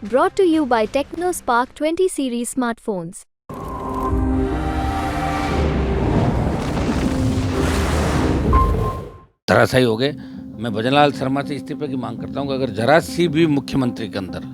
Brought to you by TechnoSpark 20 series smartphones. धराशायी हो गए। मैं भजनलाल शर्मा से इस्तीफे की मांग करता हूँ कि अगर जरा सी भी मुख्यमंत्री के अंदर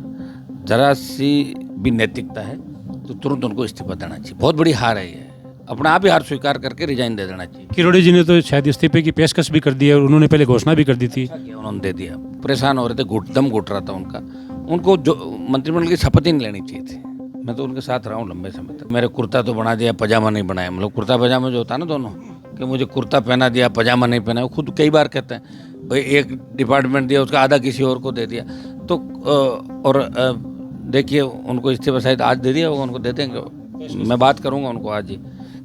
जरा सी भी नैतिकता है तो तुरंत उनको इस्तीफा देना चाहिए। बहुत बड़ी हार है ये, अपना आप ही हार स्वीकार करके रिजाइन दे देना चाहिए। किरोड़ी जी ने तो शायद इस्तीफे की पेशकश भी कर दी है और उन्होंने पहले घोषणा भी कर दी थी। उन्होंने दे दिया। परेशान हो रहे थे, दम घुट रहा था उनका। उनको जो मंत्रिमंडल की शपथ ही नहीं लेनी चाहिए थी। मैं तो उनके साथ रहा हूँ लंबे समय तक। मेरे कुर्ता तो बना दिया, पजामा नहीं बनाया। मतलब कुर्ता पजामा जो होता है ना दोनों, कि मुझे कुर्ता पहना दिया, पजामा नहीं पहना। वो खुद कई बार कहते हैं भाई एक डिपार्टमेंट दिया उसका आधा किसी और को दे दिया। तो और देखिए उनको इस्तीफा शायद आज दे दिया होगा, उनको दे देंगे। मैं बात करूँगा उनको आज ही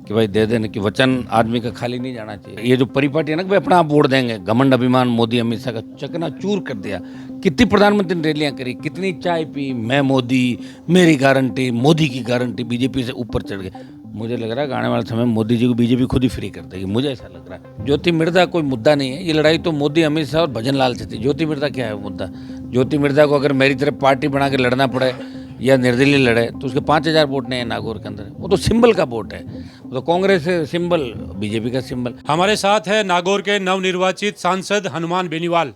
कि भाई दे देने कि वचन आदमी का खाली नहीं जाना चाहिए। ये जो परिपाटी है ना कि भाई अपना आप वोट देंगे, घमंड अभिमान मोदी अमित शाह का चकना चूर कर दिया। कितनी प्रधानमंत्री ने रैलियां करी, कितनी चाय पी, मैं मोदी, मेरी गारंटी, मोदी की गारंटी, बीजेपी से ऊपर चढ़ गए। मुझे लग रहा है कि आने वाले समय मोदी जी को बीजेपी खुद ही फ्री कर देगी, मुझे ऐसा लग रहा है। ज्योति मिर्धा कोई मुद्दा नहीं है। ये लड़ाई तो मोदी अमित शाह और भजनलाल से थी। ज्योति मिर्धा क्या है मुद्दा? ज्योति मिर्धा को अगर मेरी तरफ पार्टी बना के लड़ना पड़े या निर्दलीय लड़े तो उसके 5,000 वोट नहीं है नागौर के अंदर। वो तो सिंबल का वोट है, वो तो कांग्रेस सिंबल, बीजेपी का सिंबल। हमारे साथ है नागौर के नवनिर्वाचित सांसद हनुमान बेनीवाल,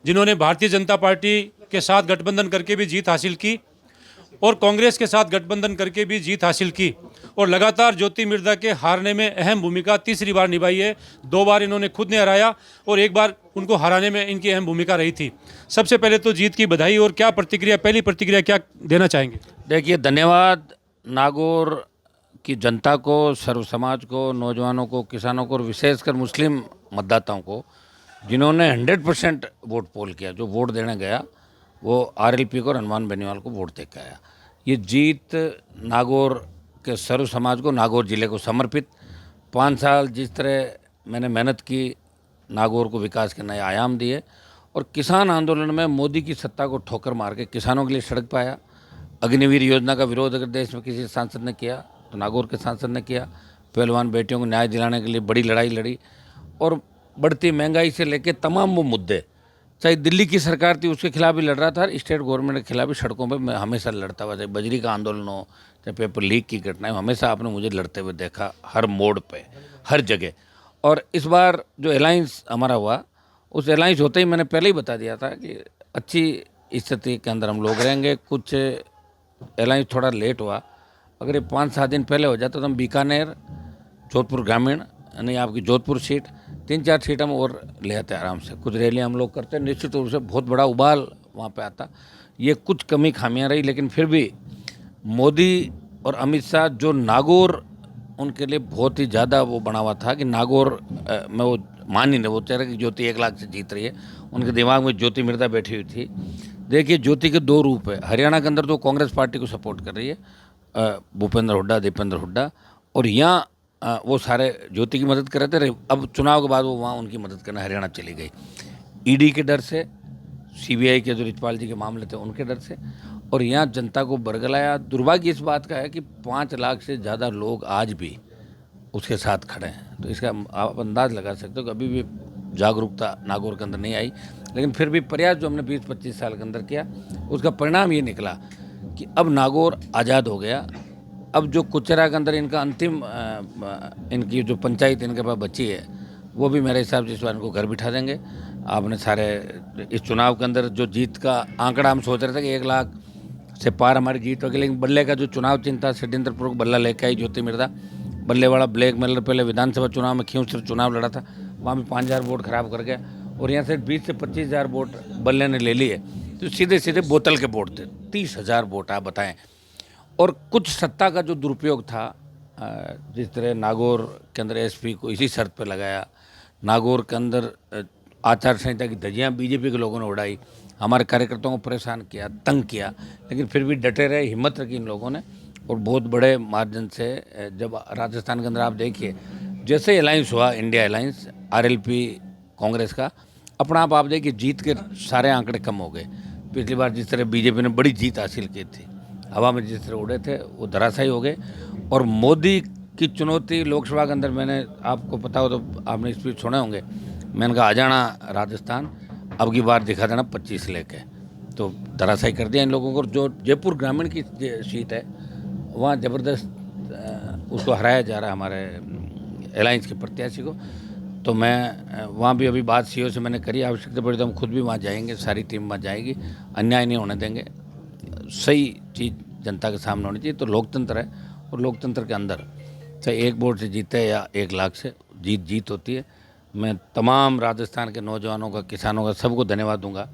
जिन्होंने भारतीय जनता पार्टी के साथ गठबंधन करके भी जीत हासिल की और कांग्रेस के साथ गठबंधन करके भी जीत हासिल की और लगातार ज्योति मिर्धा के हारने में अहम भूमिका तीसरी बार निभाई है। 2 बार इन्होंने खुद ने हराया और 1 बार उनको हराने में इनकी अहम भूमिका रही थी। सबसे पहले तो जीत की बधाई। और क्या प्रतिक्रिया, पहली प्रतिक्रिया क्या देना चाहेंगे? देखिए, धन्यवाद नागौर की जनता को, सर्व समाज को, नौजवानों को, किसानों को और विशेषकर मुस्लिम मतदाताओं को, जिन्होंने 100% वोट पोल किया। जो वोट देने गया वो आरएलपी को और हनुमान बेनीवाल को वोट दे के आया। ये जीत नागौर के सर्व समाज को, नागौर जिले को समर्पित। 5 साल जिस तरह मैंने मेहनत की, नागौर को विकास के नए आयाम दिए और किसान आंदोलन में मोदी की सत्ता को ठोकर मार के किसानों के लिए सड़क पर आया। अग्निवीर योजना का विरोध अगर देश में किसी सांसद ने किया तो नागौर के सांसद ने किया। पहलवान बेटियों को न्याय दिलाने के लिए बड़ी लड़ाई लड़ी और बढ़ती महंगाई से लेकर तमाम वो मुद्दे, चाहे दिल्ली की सरकार थी उसके खिलाफ भी लड़ रहा था, स्टेट गवर्नमेंट के खिलाफ भी सड़कों पर मैं हमेशा लड़ता हुआ। चाहे बजरी का आंदोलन हो, चाहे पेपर लीक की घटनाएं, हमेशा आपने मुझे लड़ते हुए देखा, हर मोड़ पे, हर जगह। और इस बार जो अलायंस हमारा हुआ, उस अलायंस होते ही मैंने पहले ही बता दिया था कि अच्छी स्थिति के अंदर हम लोग रहेंगे। कुछ अलायंस थोड़ा लेट हुआ। अगर ये 5-7 दिन पहले हो जाता तो हम बीकानेर, जोधपुर ग्रामीण, यानी आपकी जोधपुर सीट, 3-4 सीट हम और ले आते आराम से। कुछ रैलियाँ हम लोग करते, निश्चित रूप से बहुत बड़ा उबाल वहाँ पे आता। ये कुछ कमी खामियाँ रही, लेकिन फिर भी मोदी और अमित शाह जो नागौर उनके लिए बहुत ही ज़्यादा वो बना हुआ था कि नागौर में वो मान ही नहीं, वो कह रहे कि ज्योति 1 लाख से जीत रही है। उनके दिमाग में ज्योति मिर्धा बैठी हुई थी। देखिए, ज्योति के 2 रूप है। हरियाणा के अंदर तो कांग्रेस पार्टी को सपोर्ट कर रही है, भूपेंद्र हुड्डा, दीपेंद्र हुड्डा, और यहाँ वो सारे ज्योति की मदद कर रहे थे। अब चुनाव के बाद वो वहाँ उनकी मदद करने हरियाणा चली गई, ईडी के डर से, सीबीआई के जो रिचपाल जी के मामले थे उनके डर से, और यहाँ जनता को बरगलाया। दुर्भाग्य इस बात का है कि 5 लाख से ज़्यादा लोग आज भी उसके साथ खड़े हैं। तो इसका आप अंदाज़ लगा सकते हो कि अभी भी जागरूकता नागौर के अंदर नहीं आई। लेकिन फिर भी प्रयास जो हमने 20-25 साल के अंदर किया, उसका परिणाम ये निकला कि अब नागौर आज़ाद हो गया। अब जो कुचरा के अंदर इनका अंतिम इनकी जो पंचायत इनके पास बची है, वो भी मेरे हिसाब से इस बार इनको घर बिठा देंगे। आपने सारे इस चुनाव के अंदर जो जीत का आंकड़ा हम सोच रहे थे कि 1 लाख से पार हमारी जीत होगी, लेकिन बल्ले का जो चुनाव चिन्ह था, षड्यंत्रपूर्वक बल्ला लेके आई ज्योति मिर्धा। बल्ले वाला ब्लैक मेलर पहले विधानसभा चुनाव में क्यों सिर्फ चुनाव लड़ा था, वहाँ भी 5,000 वोट खराब कर गया। और यहाँ से 20 से 25,000 वोट बल्ले ने ले लिए, तो सीधे सीधे बोतल के वोट थे। 30,000 वोट आप बताएं। और कुछ सत्ता का जो दुरुपयोग था, जिस तरह नागौर के अंदर एसपी को इसी शर्त पर लगाया, नागौर के अंदर आचार संहिता की धज्जियाँ बीजेपी के लोगों ने उड़ाई, हमारे कार्यकर्ताओं को परेशान किया, तंग किया, लेकिन फिर भी डटे रहे, हिम्मत रखी इन लोगों ने और बहुत बड़े मार्जिन से। जब राजस्थान के अंदर आप देखिए, जैसे अलायंस हुआ, इंडिया अलायंस, आरएलपी कांग्रेस का, अपना आप देखिए जीत के सारे आंकड़े कम हो गए। पिछली बार जिस तरह बीजेपी ने बड़ी जीत हासिल की थी, हवा में जिस तरह उड़े थे, वो धराशायी हो गए। और मोदी की चुनौती लोकसभा के अंदर, मैंने आपको पता हो तो आपने स्पीच सुने होंगे, मैंने कहा आ जाना राजस्थान, अब की बार दिखा देना 25 लेके। तो धराशायी कर दिया इन लोगों को। जो जयपुर ग्रामीण की सीट है वहाँ ज़बरदस्त उसको हराया जा रहा है हमारे अलायंस के प्रत्याशी को। तो मैं वहाँ भी अभी बात सीओ से मैंने करी, आवश्यकता पड़ी तो हम खुद भी वहाँ जाएंगे, सारी टीम वहाँ जाएगी, अन्याय नहीं होने देंगे। सही चीज़ जनता के सामने होनी चाहिए। तो लोकतंत्र है और लोकतंत्र के अंदर चाहे 1 वोट से जीते या 1 लाख से जीत होती है। मैं तमाम राजस्थान के नौजवानों का, किसानों का, सबको धन्यवाद दूंगा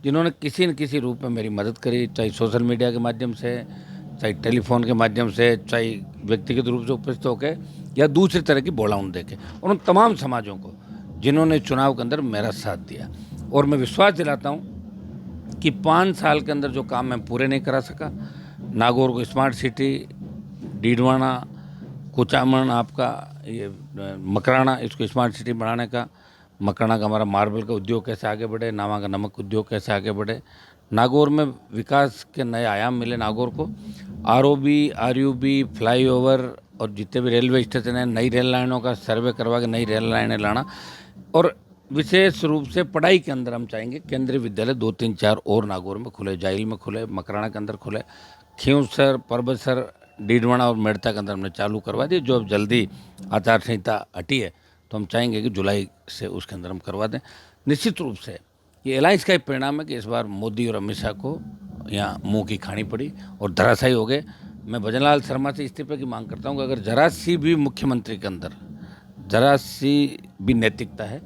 जिन्होंने किसी न किसी रूप में मेरी मदद करी, चाहे सोशल मीडिया के माध्यम से, चाहे टेलीफोन के माध्यम से, चाहे व्यक्तिगत रूप से उपस्थित होकर या दूसरी तरह की बोलाउन देके, और उन तमाम समाजों को जिन्होंने चुनाव के अंदर मेरा साथ दिया। और मैं विश्वास दिलाता हूँ कि 5 साल के अंदर जो काम मैं पूरे नहीं करा सका, नागौर को स्मार्ट सिटी, डीडवाना, कुचामन, आपका ये मकराना, इसको स्मार्ट सिटी बनाने का, मकराना का हमारा मार्बल का उद्योग कैसे आगे बढ़े, नावा का नमक उद्योग कैसे आगे बढ़े, नागौर में विकास के नए आयाम मिले नागौर को, आरओबी, आरयूबी, फ्लाईओवर और जितने भी रेलवे स्टेशन हैं, नई रेल लाइनों का सर्वे करवा के नई रेल लाइनें लाना। और विशेष रूप से पढ़ाई के अंदर हम चाहेंगे केंद्रीय विद्यालय 2, 3, 4 और नागौर में खुले, जाइल में खुले, मकराना के अंदर खुले, खींवसर, परबतसर, डीडवाना और मेड़ता के अंदर हमने चालू करवा दिए। जो अब जल्दी आचार संहिता हटी है तो हम चाहेंगे कि जुलाई से उसके अंदर हम करवा दें। निश्चित रूप से ये अलायंस का ही परिणाम है कि इस बार मोदी और अमित शाह को यहाँ मुंह की खानी पड़ी और धराशायी हो गए। मैं भजनलाल शर्मा से इस्तीफे की मांग करता हूँ कि अगर जरा सी भी मुख्यमंत्री के अंदर जरा सी भी नैतिकता है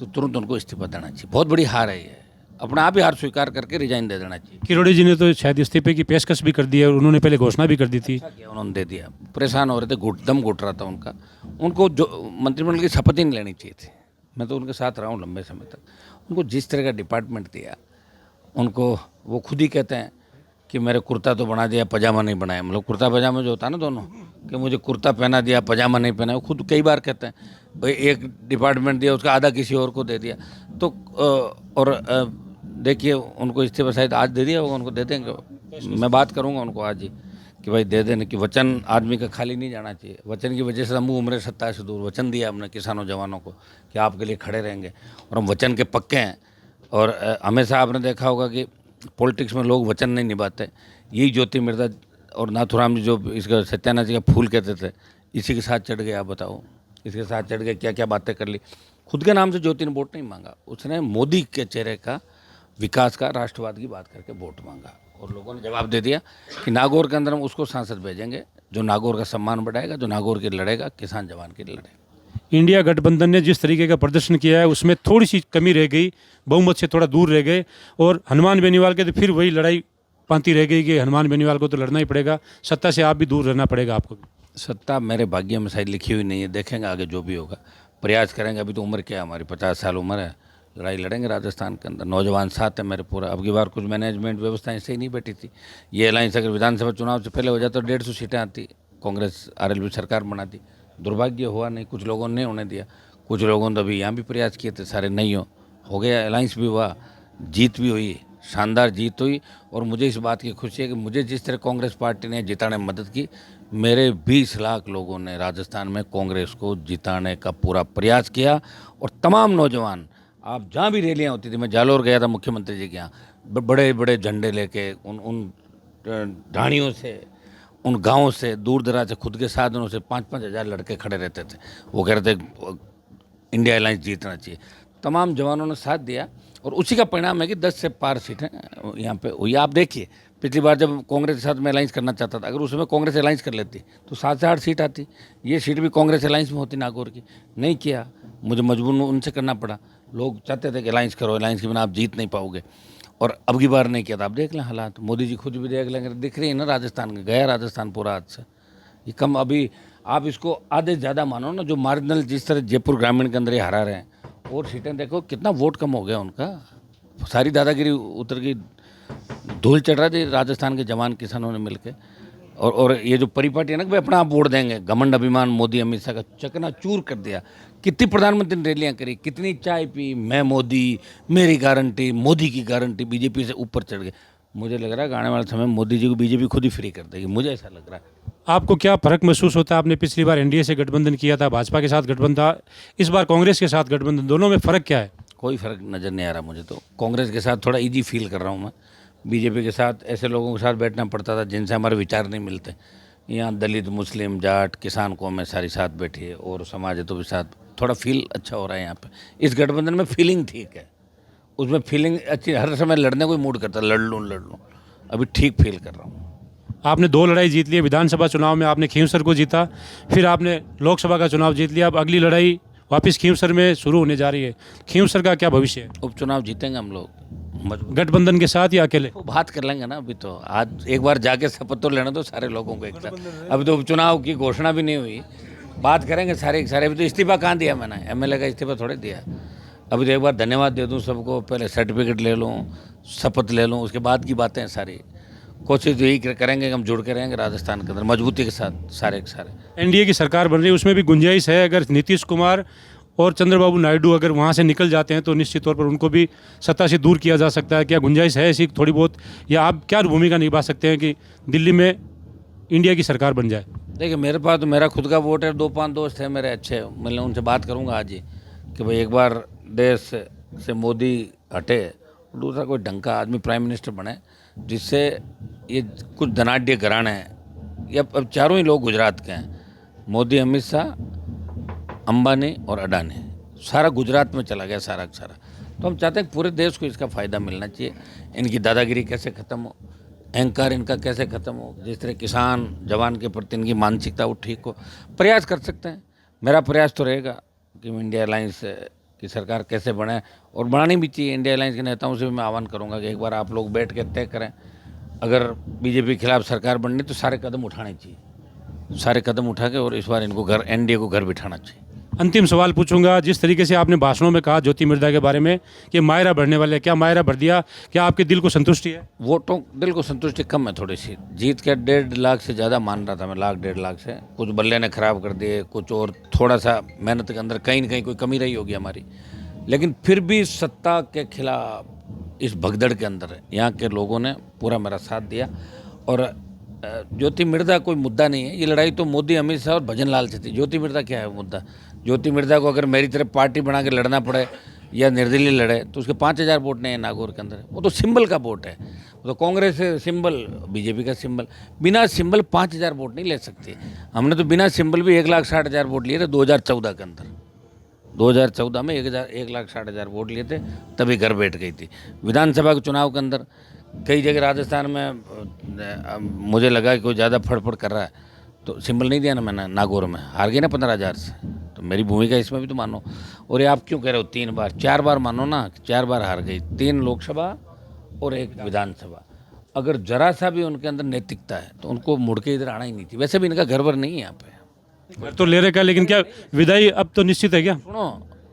तो तुरंत उनको इस्तीफा देना चाहिए। बहुत बड़ी हार है ये, अपना आप ही हार स्वीकार करके रिजाइन दे देना चाहिए। किरोड़ी जी ने तो शायद इस्तीफे की पेशकश भी कर दी है और उन्होंने पहले घोषणा भी कर दी थी। अच्छा किया उन्होंने, दे दिया। परेशान हो रहे थे, दम घुट रहा था उनका। उनको जो मंत्रिमंडल की शपथ ही नहीं लेनी चाहिए थी। मैं तो उनके साथ रहा हूँ लंबे समय तक। उनको जिस तरह का डिपार्टमेंट दिया, उनको वो खुद ही कहते हैं कि मेरे कुर्ता तो बना दिया, पजामा नहीं बनाया। मतलब कुर्ता पजामा जो होता है ना दोनों, कि मुझे कुर्ता पहना दिया, पजामा नहीं पहना, वो खुद कई बार कहते हैं। भाई एक डिपार्टमेंट दिया, उसका आधा किसी और को दे दिया। तो और देखिए उनको इस्तीफा शायद आज दे दिया होगा, उनको दे देंगे। मैं बात करूंगा उनको आज ही कि भाई दे देने की। वचन आदमी का खाली नहीं जाना चाहिए। वचन की वजह से हम उम्र 27 से दूर। वचन दिया हमने किसानों जवानों को कि आपके लिए खड़े रहेंगे और हम वचन के पक्के हैं। और हमेशा आपने देखा होगा कि पॉलिटिक्स में लोग वचन नहीं निभाते। यही ज्योति मिर्दा और नाथुराम जी जो इसका सत्यानाथ जी का फूल कहते थे, इसी के साथ चढ़ गए। आप बताओ, इसके साथ चढ़ गए, क्या क्या बातें कर ली। खुद के नाम से ज्योति ने वोट नहीं मांगा, उसने मोदी के चेहरे का, विकास का, राष्ट्रवाद की बात करके वोट मांगा। और लोगों ने जवाब दे दिया कि नागौर के अंदर हम उसको सांसद भेजेंगे जो नागौर का सम्मान बढ़ाएगा, जो नागौर के लड़ेगा, किसान जवान के लिए लड़ेगा। इंडिया गठबंधन ने जिस तरीके का प्रदर्शन किया है उसमें थोड़ी सी कमी रह गई, बहुमत से थोड़ा दूर रह गए। और हनुमान बेनीवाल के तो फिर वही लड़ाई पांति रह गई कि हनुमान बेनीवाल को तो लड़ना ही पड़ेगा, सत्ता से आप भी दूर रहना पड़ेगा आपको भी। सत्ता मेरे भाग्य में शायद लिखी हुई नहीं है, देखेंगे आगे जो भी होगा, प्रयास करेंगे। अभी तो उम्र क्या है हमारी, 50 साल उम्र है। लड़ाई लड़ेंगे राजस्थान के अंदर, नौजवान साथ है मेरे पूरा। अब की बार कुछ मैनेजमेंट व्यवस्थाएं सही नहीं बैठी थी। ये अलायंस अगर विधानसभा चुनाव से पहले हो जाता तो 150 सीटें आती, कांग्रेस आरएलवी सरकार बनाती। दुर्भाग्य हुआ नहीं, कुछ लोगों ने होने दिया। कुछ लोगों ने अभी यहाँ भी प्रयास किए थे, सारे नहीं हो गया। अलायंस भी हुआ, जीत भी हुई, शानदार जीत हुई। और मुझे इस बात की खुशी है कि मुझे जिस तरह कांग्रेस पार्टी ने जिताने में मदद की, मेरे 20 लाख लोगों ने राजस्थान में कांग्रेस को जिताने का पूरा प्रयास किया। और तमाम नौजवान, आप जहाँ भी रैलियाँ होती थी, मैं जालोर गया था मुख्यमंत्री जी के यहाँ, बड़े बड़े झंडे लेके उन ढाणियों से, उन गाँवों से, दूर दराज से, खुद के साधनों से 5-5 हज़ार लड़के खड़े रहते थे। वो कह रहे थे इंडिया अलायंस जीतना चाहिए। तमाम जवानों ने साथ दिया और उसी का परिणाम है कि 10 से पार सीटें यहाँ पे हुई। आप देखिए पिछली बार जब कांग्रेस के साथ मैं अलायंस करना चाहता था, अगर उस समय कांग्रेस अलायंस कर लेती तो 7 से 8 सीट आती। ये सीट भी कांग्रेस अलायंस में होती नागौर की। नहीं किया, मुझे मजबूर उनसे करना पड़ा। लोग चाहते थे कि अलायंस करो, अलायंस के बिना आप जीत नहीं पाओगे। और अब की बार नहीं किया था। आप देख लें हालात, मोदी जी खुद भी देख लेंगे, दिख रही है ना राजस्थान के, गया राजस्थान पूरा हाथ से। ये कम, अभी आप इसको आधे ज़्यादा मानो ना, जो मार्जिनल जिस तरह जयपुर ग्रामीण के अंदर ही हरा रहे हैं, और सीटें देखो कितना वोट कम हो गया उनका। सारी दादागिरी उतर गई, धूल चढ़ रहा थी राजस्थान के जवान किसानों ने मिलकर। और ये जो परिपाटी है ना कि भाई अपना आप वोट देंगे, घमंड अभिमान मोदी अमित शाह का चकना चूर कर दिया। कितनी प्रधानमंत्री ने रैलियाँ करी, कितनी चाय पी, मैं मोदी, मेरी गारंटी, मोदी की गारंटी, बीजेपी से ऊपर चढ़ गए। मुझे लग रहा है कि आने वाले समय मोदी जी को बीजेपी खुद ही फ्री कर देगी, मुझे ऐसा लग रहा है। आपको क्या फर्क महसूस होता है? आपने पिछली बार एनडीए से गठबंधन किया था, भाजपा के साथ गठबंधन था, इस बार कांग्रेस के साथ गठबंधन, दोनों में फ़र्क क्या है? कोई फ़र्क नज़र नहीं आ रहा मुझे तो। कांग्रेस के साथ थोड़ा इजी फील कर रहा हूँ मैं। बीजेपी के साथ ऐसे लोगों के साथ बैठना पड़ता था जिनसे हमारे विचार नहीं मिलते। यहाँ दलित, मुस्लिम, जाट, किसान कौम में सारी साथ बैठी है और समाज है तो भी साथ, थोड़ा फील अच्छा हो रहा है यहाँ पे। इस गठबंधन में फीलिंग ठीक है, उसमें फीलिंग अच्छी, हर समय लड़ने को मूड करता, लड़ लूँ, अभी ठीक फील कर रहा हूँ। आपने 2 लड़ाई जीत ली है। विधानसभा चुनाव में आपने खींवसर को जीता, फिर आपने लोकसभा का चुनाव जीत लिया। अब अगली लड़ाई वापस खींवसर में शुरू होने जा रही है। खींवसर का क्या भविष्य है? उपचुनाव जीतेंगे हम लोग मजबूत। गठबंधन के साथ या अकेले? वो बात कर लेंगे ना, अभी तो आज एक बार जाके शपथ तो लेना दो सारे लोगों को एक साथ। अभी तो उपचुनाव की घोषणा भी नहीं हुई, बात करेंगे सारे के सारे। अभी तो इस्तीफा कहाँ दिया मैंने, एमएलए का इस्तीफा थोड़े दिया। अभी तो एक बार धन्यवाद दे दूँ सबको, पहले सर्टिफिकेट ले लूँ, शपथ ले लूँ, उसके बाद की बातें सारी। कोशिश तो यही करेंगे कि हम जुड़ के रहेंगे राजस्थान के अंदर मजबूती के साथ सारे के सारे। एनडीए की सरकार बन रही है, उसमें भी गुंजाइश है अगर नीतीश कुमार और चंद्रबाबू नायडू अगर वहाँ से निकल जाते हैं तो निश्चित तौर पर उनको भी सत्ता से दूर किया जा सकता है। क्या गुंजाइश है ऐसी थोड़ी बहुत, या आप क्या भूमिका निभा सकते हैं कि दिल्ली में इंडिया की सरकार बन जाए? देखिए मेरे पास तो मेरा खुद का वोट है, 2-5 दोस्त हैं मेरे अच्छे, मैं उनसे बात करूंगा आज ही कि भाई एक बार देश से मोदी हटे, दूसरा कोई ढंग का आदमी प्राइम मिनिस्टर बने, जिससे ये कुछ धनाढ़ घराने हैं, ये अब चारों ही लोग गुजरात के हैं, मोदी, अमित शाह, अंबानी और अडानी, सारा गुजरात में चला गया सारा का सारा। तो हम चाहते हैं कि पूरे देश को इसका फ़ायदा मिलना चाहिए। इनकी दादागिरी कैसे ख़त्म हो, अहंकार इनका कैसे ख़त्म हो, जिस तरह किसान जवान के प्रति इनकी मानसिकता वो ठीक हो, प्रयास कर सकते हैं। मेरा प्रयास तो रहेगा कि इंडिया अलायंस की सरकार कैसे बने, और बनानी भी चाहिए। इंडिया अलायंस के नेताओं से भी मैं आह्वान करूंगा कि एक बार आप लोग बैठ के तय करें, अगर बीजेपी के खिलाफ सरकार बननी तो सारे कदम उठाने चाहिए, सारे कदम उठा के, और इस बार इनको घर, एनडीए को घर बिठाना चाहिए। अंतिम सवाल पूछूंगा, जिस तरीके से आपने भाषणों में कहा ज्योति मिर्धा के बारे में कि मायरा भरने वाले, क्या मायरा भर दिया? क्या आपके दिल को संतुष्टि है? वोटों दिल को संतुष्टि कम है थोड़ी सी, जीत के 1.5 लाख से ज़्यादा मान रहा था मैं, 1.5 लाख से। कुछ बल्ले ने खराब कर दिए, कुछ और थोड़ा सा मेहनत के अंदर कहीं न कहीं कोई कमी रही होगी हमारी, लेकिन फिर भी सत्ता के खिलाफ इस भगदड़ के अंदर यहाँ के लोगों ने पूरा मेरा साथ दिया। और ज्योति मिर्धा कोई मुद्दा नहीं है, ये लड़ाई तो मोदी, अमित शाह और भजन लाल से थी। ज्योति मिर्धा क्या है मुद्दा? ज्योति मिर्धा को अगर मेरी तरफ पार्टी बना के लड़ना पड़े या निर्दलीय लड़े तो उसके 5000 वोट नहीं है नागौर के अंदर, वो तो सिंबल का वोट है, वो तो कांग्रेस सिंबल, बीजेपी का सिंबल। बिना सिंबल 5000 वोट नहीं ले सकती। हमने तो बिना सिंबल भी 1,60,000 वोट लिए थे 2014 के अंदर। 2014 में 1,60,000 वोट लिए थे, तभी घर बैठ गई थी। विधानसभा के चुनाव के अंदर कई जगह राजस्थान में मुझे लगा कि कोई ज़्यादा फड़फड़ कर रहा है, तो सिंबल नहीं दिया ना मैंने, नागौर में हार गई ना 15,000 से। तो मेरी भूमिका इसमें भी तो मानो। और ये आप क्यों कह रहे हो 3 बार, 4 बार मानो ना, 4 बार हार गई, 3 लोकसभा और 1 विधानसभा। अगर जरा सा भी उनके अंदर नैतिकता है तो उनको मुड़ के इधर आना ही नहीं थी। वैसे भी इनका घर भर नहीं है यहाँ पे, घर तो ले रखा है, लेकिन क्या विदाई अब तो निश्चित है क्या? सुनो,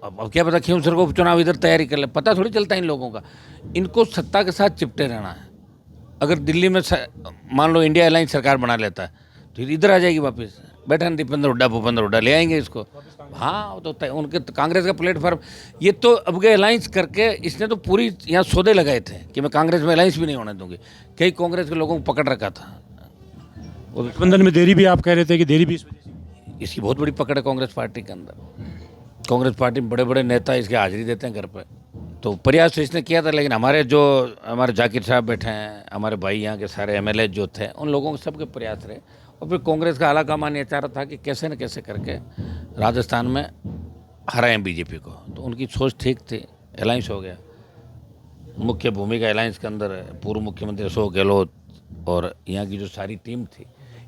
अब क्या पता खींवसर को उपचुनाव इधर तैयारी कर ले, पता थोड़ी चलता है इन लोगों का। इनको सत्ता के साथ चिपटे रहना है। अगर दिल्ली में मान लो इंडिया अलायंस सरकार बना लेता है तो इधर आ जाएगी वापस, बैठा दीपेंद्र हुड्डा, भूपेंद्र हुड्डा ले आएंगे इसको। हाँ तो उनके तो कांग्रेस का प्लेटफॉर्म, ये तो अब गए अलायंस करके, इसने तो पूरी यहाँ सौदे लगाए थे कि मैं कांग्रेस में अलायंस भी नहीं होने दूंगी। कई कांग्रेस के लोगों को पकड़ रखा था। गठबंधन में देरी भी आप कह रहे थे कि देरी भी इसकी बहुत बड़ी पकड़ है कांग्रेस पार्टी के अंदर। कांग्रेस पार्टी में बड़े बड़े नेता इसके हाजिरी देते हैं घर पर। तो प्रयास तो इसने किया था, लेकिन हमारे जाकिर साहब बैठे हैं, हमारे भाई यहाँ के सारे एमएलए जो थे, उन लोगों के सबके प्रयास रहे। और फिर कांग्रेस का आला कमान ये चाह रहा था कि कैसे न कैसे करके राजस्थान में हराएं बीजेपी को। तो उनकी सोच ठीक थी, अलायंस हो गया। मुख्य भूमिका अलायंस के अंदर पूर्व मुख्यमंत्री अशोक गहलोत और यहाँ की जो सारी टीम थी,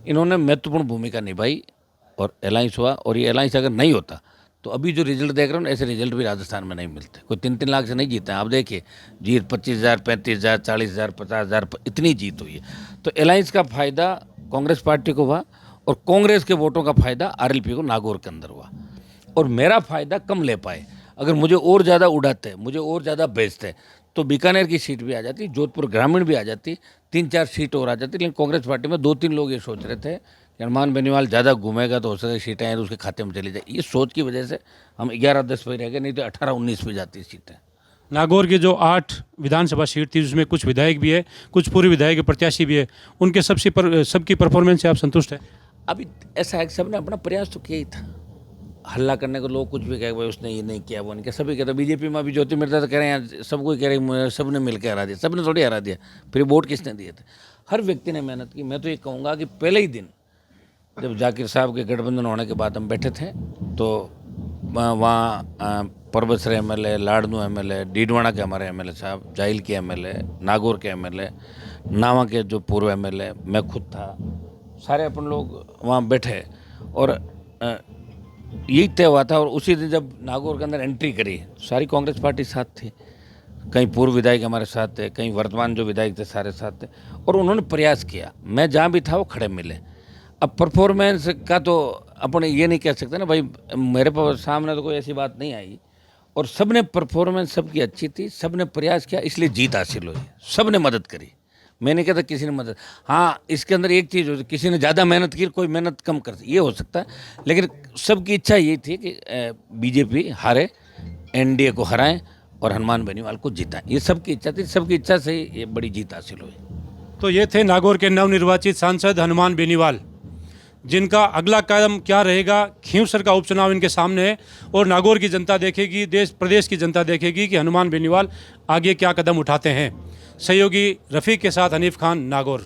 इन्होंने महत्वपूर्ण भूमिका निभाई और अलायंस हुआ। और ये अलायंस अगर नहीं होता तो अभी जो रिजल्ट देख रहे हो ना, ऐसे रिजल्ट भी राजस्थान में नहीं मिलते। कोई 3-3 लाख से नहीं जीते हैं। आप देखिए जीत 25,000, 35,000, 40,000, 50,000 इतनी जीत हुई है। तो अलायंस का फ़ायदा कांग्रेस पार्टी को हुआ और कांग्रेस के वोटों का फ़ायदा आरएलपी को नागौर के अंदर हुआ। और मेरा फ़ायदा कम ले पाए। अगर मुझे और ज़्यादा उड़ाते, मुझे और ज़्यादा बेचते तो बीकानेर की सीट भी आ जाती, जोधपुर ग्रामीण भी आ जाती, 3-4 सीट और आ जाती। लेकिन कांग्रेस पार्टी में 2-3 लोग ये सोच रहे थे कि हनुमान बेनीवाल ज़्यादा घूमेगा तो हो सके सीटें हैं तो उसके खाते में चली जाए। ये सोच की वजह से हम 11-10 पे रह गए, नहीं तो 18-19 पे जाती सीटें। नागौर की जो 8 विधानसभा सीट थी उसमें कुछ विधायक भी है, कुछ पूर्व विधायक प्रत्याशी भी है, उनके सबकी परफॉर्मेंस से आप संतुष्ट हैं? अभी ऐसा है कि सबने अपना प्रयास तो किया ही था। हल्ला करने को लोग कुछ भी कहे भाई उसने ये नहीं किया वो नहीं किया, सभी कहते बीजेपी में अभी ज्योति मिर्जा तो कह रहे हैं सबको कह रहे सब ने मिलकर हरा दिया, सब ने थोड़ी हरा दिया, फिर वोट किसने दिए थे? हर व्यक्ति ने मेहनत की। मैं तो ये कहूँगा कि पहले ही दिन जब जाकिर साहब के गठबंधन होने के बाद हम बैठे थे तो वहाँ परबतसर MLA, लाड़नू MLA, डीडवाना के हमारे MLA साहब, जाइल के MLA, नागौर के MLA, नावा के जो पूर्व MLA, मैं खुद था, सारे अपन लोग वहाँ बैठे और यही तय हुआ था। और उसी दिन जब नागौर के अंदर एंट्री करी सारी कांग्रेस पार्टी साथ थी, कई पूर्व विधायक हमारे साथ थे, कई वर्तमान जो विधायक थे सारे साथ थे, और उन्होंने प्रयास किया। मैं जहाँ भी था वो खड़े मिले। अब परफॉर्मेंस का तो अपन ये नहीं कह सकते ना भाई, मेरे पास सामने तो कोई ऐसी बात नहीं आई, और सब ने परफॉर्मेंस सबकी अच्छी थी, सब ने प्रयास किया, इसलिए जीत हासिल हुई। सब ने मदद करी, मैं नहीं कहता किसी ने मदद, हाँ इसके अंदर एक चीज़ हो, किसी ने ज़्यादा मेहनत की, कोई मेहनत कम कर, ये हो सकता है, लेकिन सबकी इच्छा ये थी कि बीजेपी हारे, NDA को हराएं और हनुमान बेनीवाल को जिताएं। ये सबकी इच्छा थी, सबकी इच्छा से ही ये बड़ी जीत हासिल हुई। तो ये थे नागौर के नवनिर्वाचित सांसद हनुमान बेनीवाल, जिनका अगला कदम क्या रहेगा। खींवसर का उपचुनाव इनके सामने है और नागौर की जनता देखेगी, देश प्रदेश की जनता देखेगी कि हनुमान बेनीवाल आगे क्या कदम उठाते हैं। सहयोगी रफ़ीक के साथ हनीफ खान, नागौर।